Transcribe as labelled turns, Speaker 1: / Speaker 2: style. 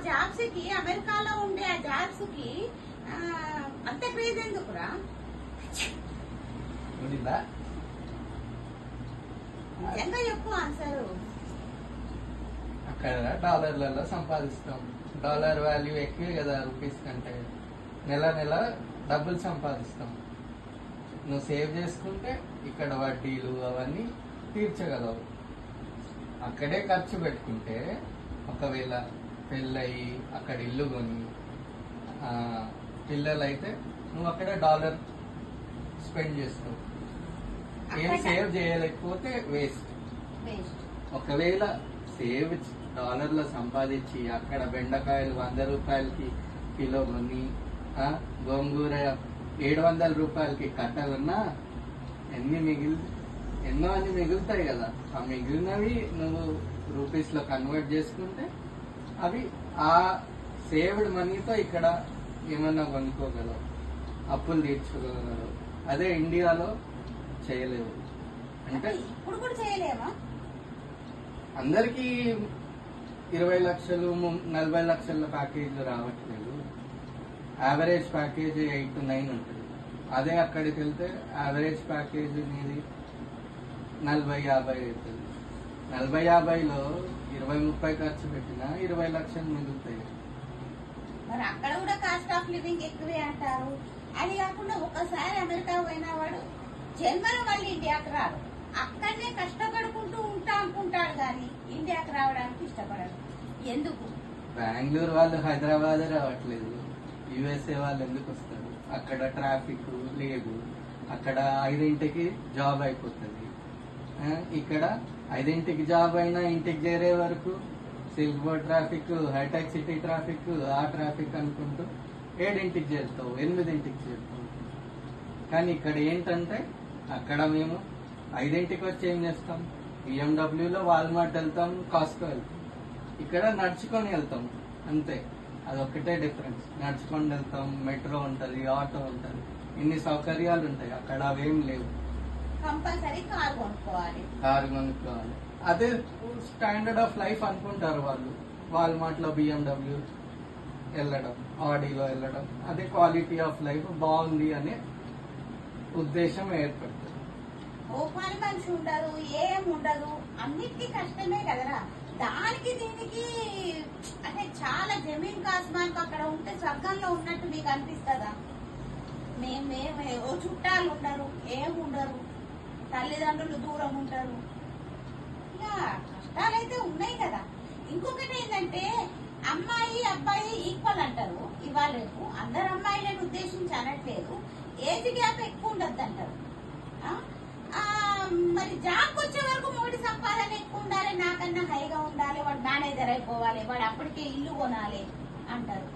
Speaker 1: Jobs కి అమెరికాలో ఉండే ఆ జాబ్స్ కి అంత క్రేజ్ ఎందుకురా? నిజంగా చెప్పు ఆన్సర్.
Speaker 2: అక్కడ డాలర్లలో సంపాదిస్తాం. డాలర్ వాల్యూ ఎక్కువే కదా రూపీస్ కంటే. నెల నెల డబ్బులు సంపాదిస్తాం. నువ్వు సేవ్ చేసుకుంటే ఇక్కడ వడ్డీలు అవన్నీ తీర్చగలవు. అక్కడే ఖర్చు పెట్టుకుంటే ఒకవేళ పెళ్ళయి అక్కడ ఇల్లు కొని పిల్లలైతే నువ్వు అక్కడ డాలర్ స్పెండ్ చేస్తావు. ఏం సేవ్ చేయలేకపోతే వేస్ట్. ఒకవేళ సేవ్ డాలర్లో సంపాదించి అక్కడ బెండకాయలు 100 రూపాయలకి కిలో కొని గోంగూర 700 రూపాయలకి కట్టాలన్నా ఎన్నో అన్ని మిగులుతాయి కదా. ఆ మిగిలినవి నువ్వు రూపీస్ లో కన్వర్ట్ చేసుకుంటే అవి ఆ సేవ్డ్ మనీతో ఇక్కడ ఏమన్నా కొనుక్కోగలవు, అప్పులు తీర్చుకోగలవు. అదే ఇండియాలో చేయలేవు. అంటే
Speaker 1: ఇప్పుడు కూడా చేయలేమా?
Speaker 2: అందరికి 20 లక్షలు 40 లక్షల ప్యాకేజీలు రావట్లేదు. యావరేజ్ ప్యాకేజ్ 8 to 9 ఉంటుంది. అదే అక్కడికి వెళ్తే యావరేజ్ ప్యాకేజ్ నీది 40-50 అవుతుంది. 40-50లో 20-30 ఖర్చు పెట్టినా 20 లక్షలు మిగులుతాయి.
Speaker 1: మరి అక్కడ కూడా కాస్ట్ ఆఫ్ లివింగ్ ఎక్కువే అంటారు. అది కాకుండా ఒకసారి అమెరికా పోయిన వాడు జన్మలో మళ్ళీ ఇండియాకి రాడు. అక్కడనే కష్టపడుకుంటూ ఉంటా అనుకుంటాడు కానీ ఇండియాకి రావడానికి ఇష్టపడడు. ఎందుకు?
Speaker 2: బెంగళూరు వాళ్ళు హైదరాబాద్ రావట్లేదు. యుఎస్ఏ వాళ్ళు ఎందుకు వస్తారు? అక్కడ ట్రాఫిక్ లేదు. అక్కడ 5ంటికి జాబ్ అయిపోతుంది. ఇక్కడ 5ంటికి జాబ్ అయినా ఇంటికి చేరే వరకు Silk Board traffic, hitech city traffic, ఆ ట్రాఫిక్ అనుకుంటూ 7ంటికి చేరుతావు, 8ంటికి చేరుతావు. కానీ ఇక్కడ ఏంటంటే అక్కడ మేము 5ంటికి వచ్చి ఏం చేస్తాం? బిఎండబ్ల్యూలో వాల్మార్ట్ వెళ్తాం, కాస్కో వెళ్తాం. ఇక్కడ నడుచుకొని వెళ్తాం అంతే. అదొక్కటే డిఫరెన్స్. నడుచుకొని వెళ్తాం, మెట్రో ఉంటది, ఆటో ఉంటది, ఇన్ని సౌకర్యాలు ఉంటాయి. అక్కడ అవేం లేవు.
Speaker 1: కంపల్సరీ కారు కొనుక్కోవాలి.
Speaker 2: అదే స్టాండర్డ్ ఆఫ్ లైఫ్ అనుకుంటారు వాళ్ళు. వాల్మార్ట్ లో బిఎండబ్ల్యూ వెళ్ళడం, ఆడీలో వెళ్ళడం, అదే క్వాలిటీ ఆఫ్ లైఫ్ బాగుంది అనే ఉద్దేశం ఏర్పడుతుంది.
Speaker 1: ఓ పని మనిషి ఉండదు, ఏం ఉండదు, అన్నిటికీ కష్టమే కదరా. దానికి దీనికి అంటే చాలా జమీన్ కాస్మాన్కి అక్కడ ఉంటే స్వర్గంలో ఉన్నట్టు మీకు అనిపిస్తుందా? మేమే ఓ చుట్టాలు ఉండరు, ఏముండరు, తల్లిదండ్రులు దూరం ఉంటారు. ఇక కష్టాలైతే ఉన్నాయి కదా. ఇంకొకటి ఏంటంటే అమ్మాయి అబ్బాయి ఈక్వల్ అంటారు. ఇవాళ రేపు అందరు అమ్మాయిలను ఉద్దేశించి అనట్లేదు. ఏజ్ గ్యాప్ ఎక్కువ ఉండద్దు అంటారు. మరి జాబ్ వచ్చే వరకు మొగుడి సంపాదన ఎక్కువ ఉండాలి, నాకన్నా హైగా ఉండాలి, వాడు మేనేజర్ అయిపోవాలి, వాడు అప్పటికే ఇల్లు కొనాలి అంటారు.